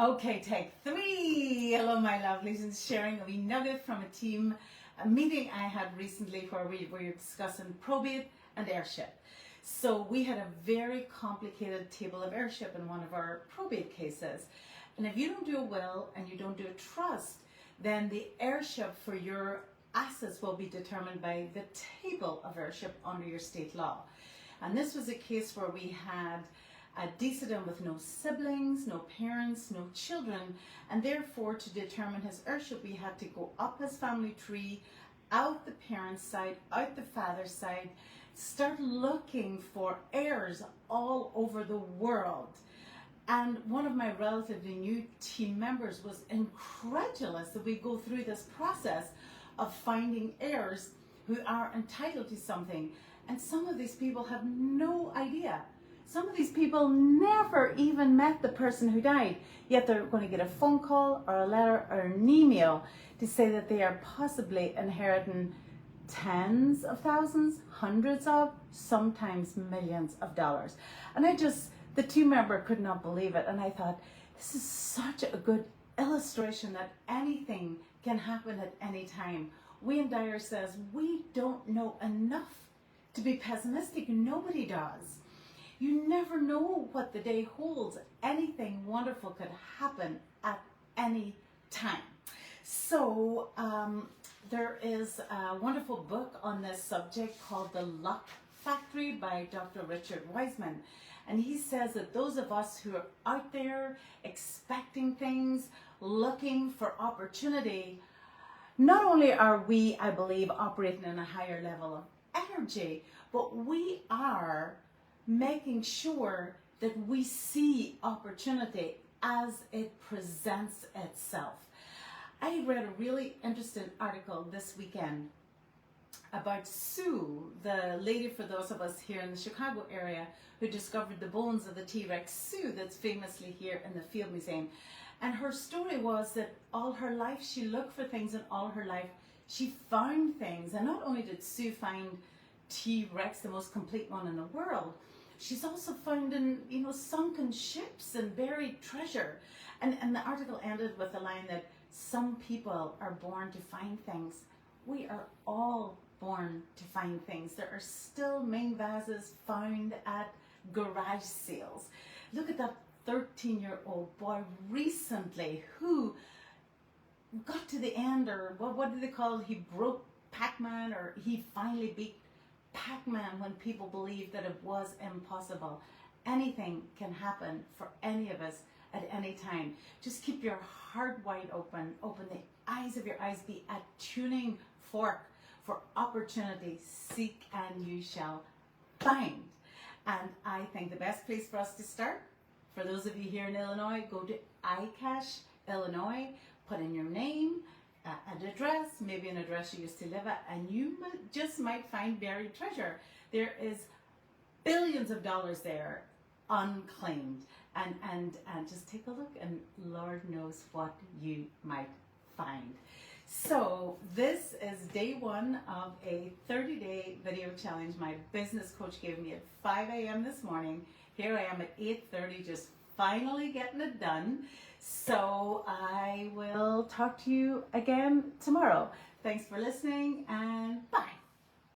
Okay, take three. Hello, my lovelies, and sharing a wee nugget from a meeting I had recently where we were discussing probate and heirship. So we had a very complicated table of heirship in one of our probate cases. And if you don't do a will and you don't do a trust, then the heirship for your assets will be determined by the table of heirship under your state law. And this was a case where we had a decedent with no siblings, no parents, no children, and therefore to determine his heirship we had to go up his family tree, out the parents' side, out the father's side, start looking for heirs all over the world. And one of my relatively new team members was incredulous that we go through this process of finding heirs who are entitled to something. And some of these people have no idea. Some of these people never even met the person who died, yet they're going to get a phone call or a letter or an email to say that they are possibly inheriting tens of thousands, hundreds of, sometimes millions of dollars. And the team member could not believe it. And I thought, this is such a good illustration that anything can happen at any time. Wayne Dyer says, we don't know enough to be pessimistic. Nobody does. You never know what the day holds. Anything wonderful could happen at any time. So there is a wonderful book on this subject called The Luck Factory by Dr. Richard Wiseman. And he says that those of us who are out there expecting things, looking for opportunity, not only are we, I believe, operating in a higher level of energy, but we are making sure that we see opportunity as it presents itself. I read a really interesting article this weekend about Sue, the lady, for those of us here in the Chicago area, who discovered the bones of the T-Rex Sue that's famously here in the Field Museum. And her story was that all her life she looked for things, and all her life she found things. And not only did Sue find T-Rex, the most complete one in the world, she's also found in, sunken ships and buried treasure. And the article ended with a line that some people are born to find things. We are all born to find things. There are still Ming vases found at garage sales. Look at that 13-year-old boy recently who got to the end, or what do they call it? He broke Pac-Man, or he finally beat Pac-Man when people believed that it was impossible. Anything can happen for any of us at any time. Just keep your heart wide open. Open the eyes of your eyes. Be a tuning fork for opportunity. Seek and you shall find. And I think the best place for us to start, for those of you here in Illinois, go to iCache, Illinois, put in your name, an address, maybe an address you used to live at, and you just might find buried treasure. There is billions of dollars there unclaimed, and just take a look, and Lord knows what you might find. So this is day one of a 30-day video challenge my business coach gave me at 5 a.m. this morning. Here I am at 8:30, just finally getting it done. So I will talk to you again tomorrow. Thanks for listening, and bye.